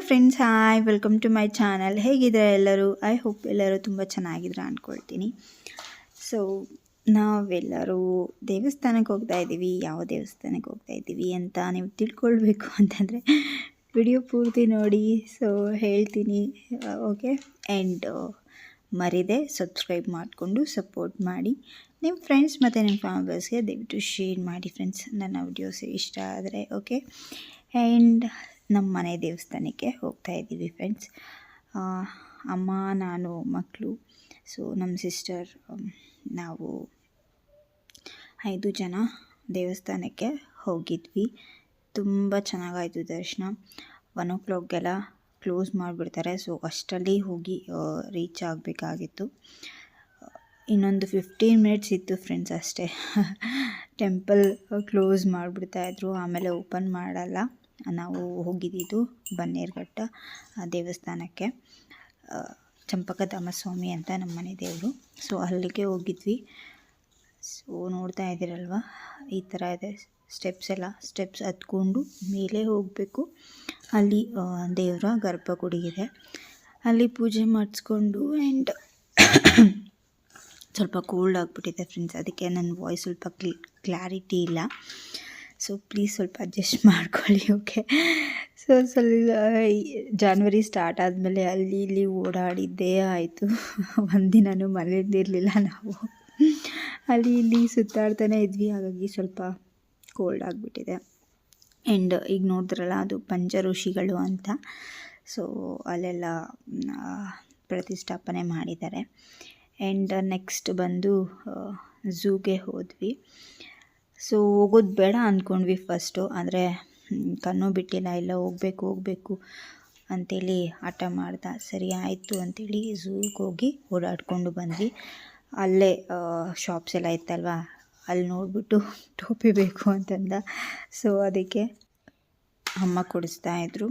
Friends, hi, welcome to my channel. ಹೇಗಿದ್ದಾರೆ ಎಲ್ಲರೂ? I hope ಎಲ್ಲರೂ ತುಂಬ ಚೆನ್ನಾಗಿದ್ರೆ ಅಂದ್ಕೊಳ್ತೀನಿ. ಸೊ ನಾವೆಲ್ಲರೂ ದೇವಸ್ಥಾನಕ್ಕೆ ಹೋಗ್ತಾ ಇದ್ದೀವಿ. ಯಾವ ದೇವಸ್ಥಾನಕ್ಕೆ ಹೋಗ್ತಾ ಇದ್ದೀವಿ ಅಂತ ನೀವು ತಿಳ್ಕೊಳ್ಬೇಕು ಅಂತಂದರೆ ವಿಡಿಯೋ ಪೂರ್ತಿ ನೋಡಿ. ಸೊ ಹೇಳ್ತೀನಿ, ಓಕೆ. ಆ್ಯಂಡ್ ಮರಿದೆ ಸಬ್ಸ್ಕ್ರೈಬ್ ಮಾಡಿಕೊಂಡು ಸಪೋರ್ಟ್ ಮಾಡಿ. ನಿಮ್ಮ ಫ್ರೆಂಡ್ಸ್ ಮತ್ತು ನಿಮ್ಮ ಫ್ಯಾಮಿಲೀಸ್ಗೆ ದಯವಿಟ್ಟು ಶೇರ್ ಮಾಡಿ ಫ್ರೆಂಡ್ಸ್, ನನ್ನ ವಿಡಿಯೋಸ್ ಇಷ್ಟ ಆದರೆ, ಓಕೆ. ಆ್ಯಂಡ್ ನಮ್ಮ ಮನೆ ದೇವಸ್ಥಾನಕ್ಕೆ ಹೋಗ್ತಾ ಇದ್ದೀವಿ ಫ್ರೆಂಡ್ಸ್. ಅಮ್ಮ, ನಾನು, ಮಕ್ಕಳು, ಸೊ ನಮ್ಮ ಸಿಸ್ಟರ್, ನಾವು 5 ಜನ ದೇವಸ್ಥಾನಕ್ಕೆ ಹೋಗಿದ್ವಿ. ತುಂಬ ಚೆನ್ನಾಗಾಯಿತು ದರ್ಶನ. 1 o'clockಗೆಲ್ಲ ಕ್ಲೋಸ್ ಮಾಡಿಬಿಡ್ತಾರೆ. ಸೊ ಅಷ್ಟರಲ್ಲಿ ಹೋಗಿ ರೀಚ್ ಆಗಬೇಕಾಗಿತ್ತು. ಇನ್ನೊಂದು 15 minutes ಇತ್ತು ಫ್ರೆಂಡ್ಸ್ ಅಷ್ಟೇ. ಟೆಂಪಲ್ ಕ್ಲೋಸ್ ಮಾಡಿಬಿಡ್ತಾಯಿದ್ರು, ಆಮೇಲೆ ಓಪನ್ ಮಾಡಲ್ಲ. ನಾವು ಹೋಗಿದ್ದಿದ್ದು ಬನ್ನೇರುಘಟ್ಟ ದೇವಸ್ಥಾನಕ್ಕೆ. ಚಂಪಕಧಾಮ ಸ್ವಾಮಿ ಅಂತ ನಮ್ಮ ಮನೆ ದೇವರು. ಸೊ ಅಲ್ಲಿಗೆ ಹೋಗಿದ್ವಿ. ಸೊ ನೋಡ್ತಾ ಇದ್ದೀರಲ್ವ, ಈ ಥರ ಇದೆ ಸ್ಟೆಪ್ಸ್ ಹತ್ಕೊಂಡು ಮೇಲೆ ಹೋಗಬೇಕು. ಅಲ್ಲಿ ದೇವರ ಗರ್ಭಗುಡಿ ಇದೆ. ಅಲ್ಲಿ ಪೂಜೆ ಮಾಡಿಸ್ಕೊಂಡು ಆ್ಯಂಡ್ ಸ್ವಲ್ಪ ಕೋಲ್ಡ್ ಆಗಿಬಿಟ್ಟಿದೆ ಫ್ರೆಂಡ್ಸ್, ಅದಕ್ಕೆ ನನ್ನ ವಾಯ್ಸ್ ಸ್ವಲ್ಪ ಕ್ಲಾರಿಟಿ ಇಲ್ಲ. ಸೊ ಪ್ಲೀಸ್ ಸ್ವಲ್ಪ ಅಡ್ಜಸ್ಟ್ ಮಾಡ್ಕೊಳ್ಳಿ, ಓಕೆ. ಸೊ ಜಾನ್ವರಿ ಸ್ಟಾರ್ಟ್ ಆದಮೇಲೆ ಅಲ್ಲಿ ಇಲ್ಲಿ ಓಡಾಡಿದ್ದೇ ಆಯಿತು. ಒಂದಿನೂ ಮನೆಯಲ್ಲಿರಲಿಲ್ಲ ನಾವು. ಅಲ್ಲಿ ಇಲ್ಲಿ ಸುತ್ತಾಡ್ತಾನೆ ಇದ್ವಿ, ಹಾಗಾಗಿ ಸ್ವಲ್ಪ ಕೋಲ್ಡ್ ಆಗಿಬಿಟ್ಟಿದೆ. ಆ್ಯಂಡ್ ಈಗ ನೋಡಿದ್ರಲ್ಲ, ಅದು ಪಂಚಋಷಿಗಳು ಅಂತ. ಸೊ ಅಲ್ಲೆಲ್ಲ ಪ್ರತಿಷ್ಠಾಪನೆ ಮಾಡಿದ್ದಾರೆ. ಆ್ಯಂಡ್ ನೆಕ್ಸ್ಟ್ ಬಂದು ಝೂಗೆ ಹೋದ್ವಿ. ಸೊ ಹೋಗೋದು ಬೇಡ ಅಂದ್ಕೊಂಡ್ವಿ ಫಸ್ಟು, ಆದರೆ ಕಣ್ಣು ಬಿಟ್ಟಿಲ್ಲ, ಇಲ್ಲ ಹೋಗಬೇಕು ಅಂಥೇಳಿ ಹಠ ಮಾಡ್ದೆ. ಸರಿ ಆಯಿತು ಅಂಥೇಳಿ ಝೂಗೆ ಹೋಗಿ ಓಡಾಡಿಕೊಂಡು ಬಂದ್ವಿ. ಅಲ್ಲೇ ಶಾಪ್ಸ್ ಎಲ್ಲ ಇತ್ತಲ್ವ, ಅಲ್ಲಿ ನೋಡಿಬಿಟ್ಟು ಟೋಪಿ ಬೇಕು ಅಂತಂದ. ಸೊ ಅದಕ್ಕೆ ಅಮ್ಮ ಕೊಡಿಸ್ತಾಯಿದ್ರು.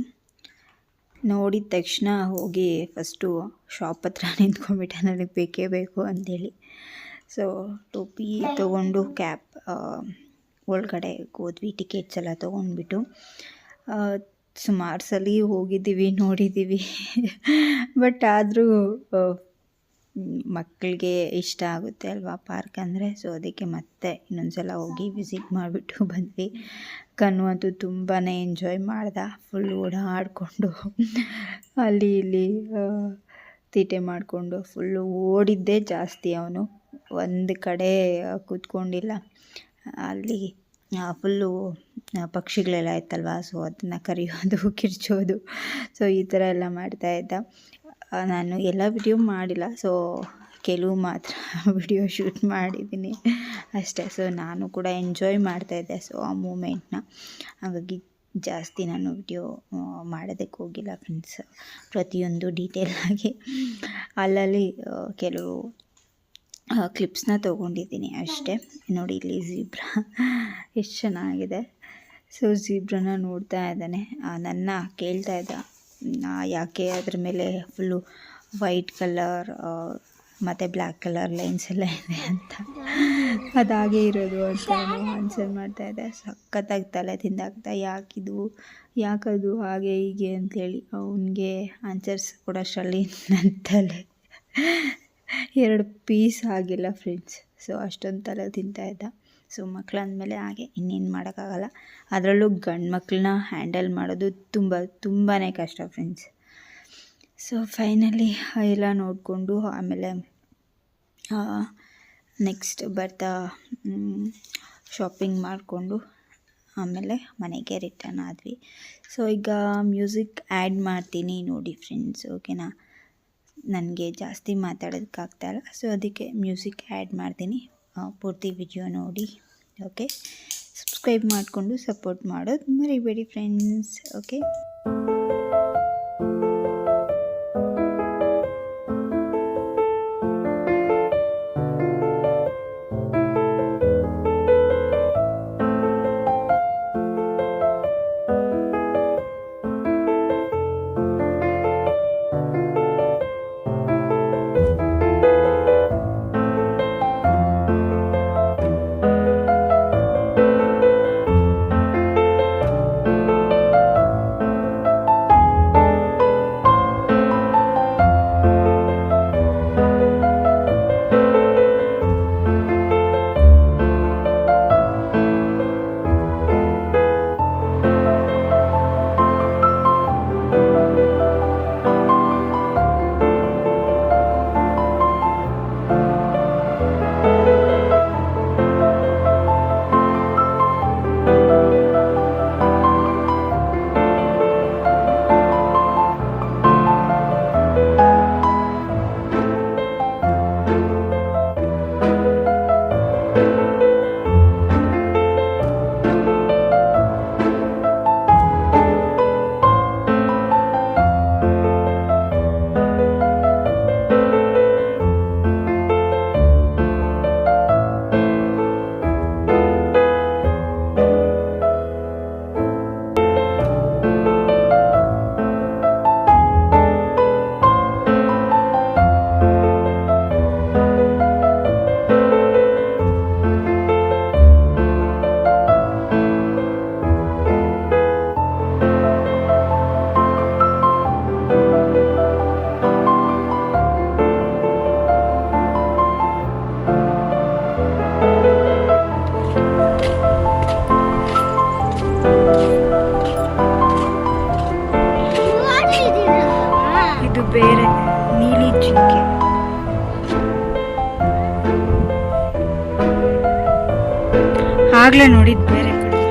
ನೋಡಿದ ತಕ್ಷಣ ಹೋಗಿ ಫಸ್ಟು ಶಾಪ್ ಹತ್ರ ನಿಂತ್ಕೊಂಡ್ಬಿಟ್ಟೆ, ನನಗೆ ಬೇಕೇ ಬೇಕು ಅಂಥೇಳಿ. ಸೊ ಟೋಪಿ ತೊಗೊಂಡು ಕ್ಯಾಪ್ ಒಳಗಡೆ ಹೋದ್ವಿ. ಟಿಕೆಟ್ಸ್ ಎಲ್ಲ ತೊಗೊಂಡ್ಬಿಟ್ಟು ಸುಮಾರು ಸಲ ಹೋಗಿದ್ದೀವಿ, ನೋಡಿದ್ದೀವಿ. ಬಟ್ ಆದರೂ ಮಕ್ಕಳಿಗೆ ಇಷ್ಟ ಆಗುತ್ತೆ ಅಲ್ವಾ ಪಾರ್ಕ್ ಅಂದರೆ. ಸೊ ಅದಕ್ಕೆ ಮತ್ತೆ ಇನ್ನೊಂದು ಸಲ ಹೋಗಿ ವಿಸಿಟ್ ಮಾಡಿಬಿಟ್ಟು ಬಂದ್ವಿ. ಕಣ್ಣು ಅಂತೂ ತುಂಬಾ ಎಂಜಾಯ್ ಮಾಡ್ದೆ. ಫುಲ್ ಓಡಾಡಿಕೊಂಡು ಅಲ್ಲಿ ಇಲ್ಲಿ ತೀಟೆ ಮಾಡಿಕೊಂಡು ಫುಲ್ಲು ಓಡಿದ್ದೇ ಜಾಸ್ತಿ. ಅವನು ಒಂದು ಕಡೆ ಕೂತ್ಕೊಂಡಿಲ್ಲ. ಅಲ್ಲಿ ಫುಲ್ಲು ಪಕ್ಷಿಗಳೆಲ್ಲ ಇತ್ತಲ್ವ, ಸೊ ಅದನ್ನು ಕರೆಯೋದು, ಕಿರ್ಚೋದು, ಸೊ ಈ ಥರ ಎಲ್ಲ ಮಾಡ್ತಾಯಿದ್ದ. ನಾನು ಎಲ್ಲ ವಿಡಿಯೋ ಮಾಡಿಲ್ಲ, ಸೊ ಕೆಲವು ಮಾತ್ರ ವಿಡಿಯೋ ಶೂಟ್ ಮಾಡಿದ್ದೀನಿ ಅಷ್ಟೇ. ಸೊ ನಾನು ಕೂಡ ಎಂಜಾಯ್ ಮಾಡ್ತಾಯಿದ್ದೆ ಸೊ ಆ ಮೂಮೆಂಟ್ನ. ಹಾಗಾಗಿ ಜಾಸ್ತಿ ನಾನು ವಿಡಿಯೋ ಮಾಡೋದಕ್ಕೆ ಹೋಗಿಲ್ಲ ಫ್ರೆಂಡ್ಸ್. ಪ್ರತಿಯೊಂದು ಡೀಟೇಲಾಗಿ ಅಲ್ಲಲ್ಲಿ ಕೆಲವು ಕ್ಲಿಪ್ಸ್ನ ತೊಗೊಂಡಿದ್ದೀನಿ ಅಷ್ಟೇ. ನೋಡಿ, ಇಲ್ಲಿ ಝೀಬ್ರಾ ಎಷ್ಟು ಚೆನ್ನಾಗಿದೆ. ಸೊ ಝೀಬ್ರಾನ ನೋಡ್ತಾ ಇದ್ದಾನೆ, ನನ್ನ ಕೇಳ್ತಾ ಇದ್ದ ಯಾಕೆ ಅದ್ರ ಮೇಲೆ ಫುಲ್ಲು ವೈಟ್ ಕಲರ್ ಮತ್ತು ಬ್ಲ್ಯಾಕ್ ಕಲರ್ ಲೈನ್ಸ್ ಎಲ್ಲ ಇದೆ ಅಂತ. ಅದಾಗೆ ಇರೋದು ಅಂತ ಆನ್ಸರ್ ಮಾಡ್ತಾಯಿದ್ದೆ. ಸಖತ್ತಾಗಿ ತಲೆ ತಿಂದಾಗ್ತಾ, ಯಾಕದು ಹಾಗೆ ಹೀಗೆ ಅಂಥೇಳಿ ಅವನಿಗೆ ಆನ್ಸರ್ಸ್ ಕೊಡೋಷ್ಟರಲ್ಲಿ ನನ್ನ ತಲೆ 2 ಪೀಸ್ ಆಗಿಲ್ಲ ಫ್ರೆಂಡ್ಸ್. ಸೊ ಅಷ್ಟೊಂದು ತಲೆ ತಿಂತಾಯಿದ್ದ. ಸೊ ಮಕ್ಳು ಅಂದಮೇಲೆ ಹಾಗೆ, ಇನ್ನೇನು ಮಾಡೋಕ್ಕಾಗಲ್ಲ. ಅದರಲ್ಲೂ ಗಂಡು ಮಕ್ಕಳನ್ನ ಹ್ಯಾಂಡಲ್ ಮಾಡೋದು ತುಂಬಾ ಕಷ್ಟ ಫ್ರೆಂಡ್ಸ್. ಸೊ ಫೈನಲಿ ಎಲ್ಲ ನೋಡಿಕೊಂಡು ಆಮೇಲೆ ನೆಕ್ಸ್ಟ್ ಬರ್ತಾ ಶಾಪಿಂಗ್ ಮಾಡಿಕೊಂಡು ಆಮೇಲೆ ಮನೆಗೆ ರಿಟರ್ನ್ ಆದ್ವಿ. ಸೊ ಈಗ ಮ್ಯೂಸಿಕ್ ಆ್ಯಡ್ ಮಾಡ್ತೀನಿ ನೋಡಿ ಫ್ರೆಂಡ್ಸ್, ಓಕೆನಾ. ನನಗೆ ಜಾಸ್ತಿ ಮಾತಾಡೋದಕ್ಕಾಗ್ತಾಯಿಲ್ಲ, ಸೊ ಅದಕ್ಕೆ ಮ್ಯೂಸಿಕ್ ಆ್ಯಡ್ ಮಾಡ್ತೀನಿ. ಪೂರ್ತಿ ವಿಡಿಯೋ ನೋಡಿ, ಓಕೆ. ಸಬ್ಸ್ಕ್ರೈಬ್ ಮಾಡಿಕೊಂಡು ಸಪೋರ್ಟ್ ಮಾಡೋದು ಮರಿಬೇಡಿ ಫ್ರೆಂಡ್ಸ್, ಓಕೆ. ಬೇರೆ ನೀಲಿ ಜಿಂಕೆ. ಆಗ್ಲೇ ನೋಡಿದ್ ಬೇರೆ ಕಡೆ.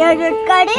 ಎರಡು ಕಡೆ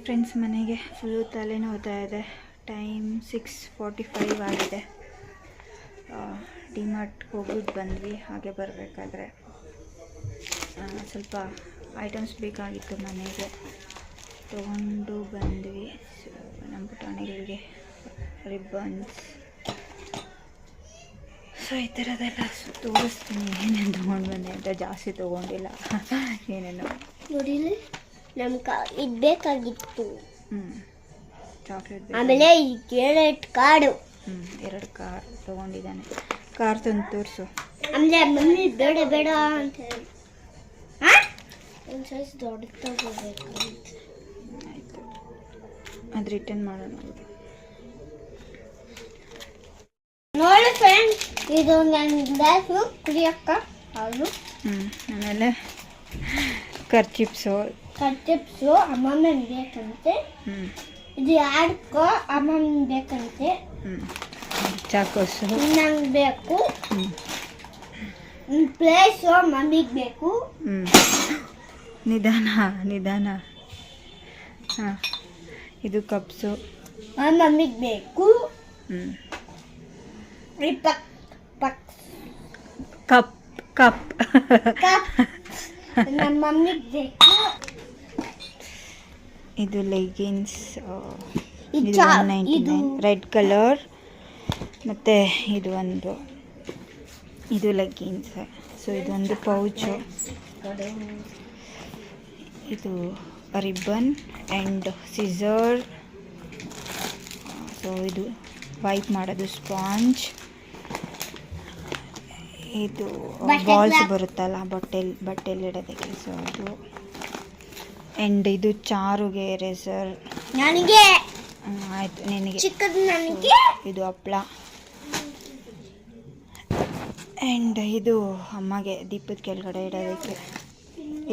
ಫ್ರೆಂಡ್ಸ್, ಮನೆಗೆ ಫುಲ್ಲು ತಲೆನೋವ್ತಾ ಇದೆ. ಟೈಮ್ 6:45 ಆಗಿದೆ. ಡಿಮಾರ್ಟ್ಗೆ ಹೋಗ್ಬಿಟ್ಟು ಬಂದ್ವಿ. ಹಾಗೆ ಬರಬೇಕಾದ್ರೆ ಸ್ವಲ್ಪ ಐಟಮ್ಸ್ ಬೇಕಾಗಿತ್ತು ಮನೆಗೆ, ತೊಗೊಂಡು ಬಂದ್ವಿ. ನಮ್ಮ ಪುಟಾಣಿಗಳಿಗೆ ರಿಬ್ಬನ್ಸ್, ಸೊ ಈ ಥರದ್ದೆಲ್ಲ ತೋರಿಸ್ತೀನಿ ಏನೇನು ತೊಗೊಂಡು ಬಂದೆ ಅಂತ. ಜಾಸ್ತಿ ತೊಗೊಂಡಿಲ್ಲ, ಏನೇನು ನೋಡಿ. ನಮ್ಗೆ ಇದು ಬೇಕಾಗಿತ್ತು. ಚಾಕ್ಲೇಟ್. ಆಮೇಲೆ ಈ ಕ್ರೆಡಿಟ್ ಕಾರ್ಡು. 2 ಕಾರ್ ತೊಗೊಂಡಿದ್ದಾನೆ. ಕಾರ್ ತಂದು ತೋರಿಸು. ಆಮೇಲೆ ಮಮ್ಮಿ ಬೇಡ ಬೇಡ ಅಂತ ಹೇಳಿ ಒಂದು ಸೈಜ್ ದೊಡ್ಡ ತಗೋಬೇಕು. ಆಯಿತು, ಅದು ರಿಟರ್ನ್ ಮಾಡೋಣ. ನೋಡಿ ಫ್ರೆಂಡ್ಸ್, ಇದು ನನ್ನ ಗ್ಲಾಸು ಕುಡಿಯಕ್ಕ ಹಾಲು. ಆಮೇಲೆ ಕರ್ಚಿಪ್ಸು ಅಮ್ಮಮ್ಮನ ಬೇಕಂತೆ. ಇದು ಯಾಡ್ಕೋ ಅಮ್ಮನ ಬೇಕಂತೆ. ಚಾಕೋಸು ನಂಗೆ ಬೇಕು. ಪ್ಲೇಸು ಮಮ್ಮಿಗೆ ಬೇಕು. ನಿಧಾನ. ಹಾಂ, ಇದು ಕಪ್ಸು ಮಮ್ಮಿಗೆ ಬೇಕು. ಕಪ್ ನಮ್ಮ ಮಮ್ಮಿಗೆ ಬೇಕು. ಇದು ಲೆಗಿನ್ಸ್, ಇದು 199, ರೆಡ್ ಕಲರ್. ಮತ್ತು ಇದು ಲೆಗ್ಗಿನ್ಸ್. ಸೊ ಇದೊಂದು ಪೌಚು. ಇದು ರಿಬ್ಬನ್ ಆ್ಯಂಡ್ ಸಿಸರ್. ಸೊ ಇದು ವೈಪ್ ಮಾಡೋದು ಸ್ಪಾಂಜ್. ಇದು ಬಾಲ್ಸ್ ಬರುತ್ತಲ್ಲ ಬಟ್ಟೆಲಿ ಇಡೋದಕ್ಕೆ, ಸೊ ಅದು. ಆ್ಯಂಡ್ ಇದು ಚಾರುಗೆ ಎರೇಸರ್. ನನಗೆ ಆಯಿತು, ನಿನಗೆ ಚಿಕ್ಕದು. ನನಗೆ ಇದು ಹಪ್ಪಳ. ಆ್ಯಂಡ್ ಇದು ಅಮ್ಮಗೆ ದೀಪದ ಕೆಳಗಡೆ ಇಡೋದಕ್ಕೆ.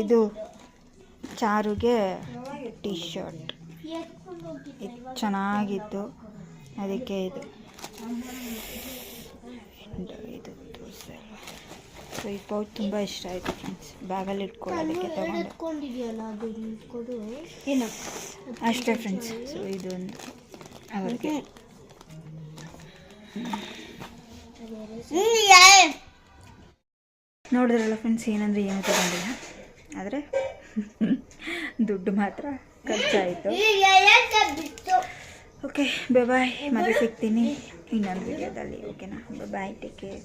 ಇದು ಚಾರುಗೆ ಟೀ ಶರ್ಟ್. ಇದು ಚೆನ್ನಾಗಿತ್ತು, ಅದಕ್ಕೆ ಇದು. ಆ್ಯಂಡ್ ಇದು ತೋರಿಸಲ್ಲ. ಸೊ ಈ ಪೌಚ್ ತುಂಬ ಇಷ್ಟ ಆಯಿತು ಫ್ರೆಂಡ್ಸ್, ಬ್ಯಾಗಲ್ಲಿ ಇಟ್ಕೊಳ್ಳೋದಕ್ಕೆ ತಗೊಂಡೆ. ಎತ್ಕೊಂಡಿದ್ಯಲ್ಲ ಅದು ಕೊಡು. ಏನು ಅಷ್ಟೇ ಫ್ರೆಂಡ್ಸ್. ಸೊ ಇದು ಅವ್ರಿಗೆ ನೋಡಿದ್ರಲ್ಲ ಫ್ರೆಂಡ್ಸ್, ಏನಂದರೆ ಏನು ತಗೊಂಡಿಲ್ಲ, ಆದರೆ ದುಡ್ಡು ಮಾತ್ರ ಖರ್ಚಾಯಿತು. ಓಕೆ ಬಾಯ್, ಮತ್ತೆ ಸಿಗ್ತೀನಿ ಇನ್ನೊಂದು ವಿಡಿಯೋದಲ್ಲಿ. ಓಕೆನಾ, ಬಾಯ್, ಟೇಕ್ ಕೇರ್.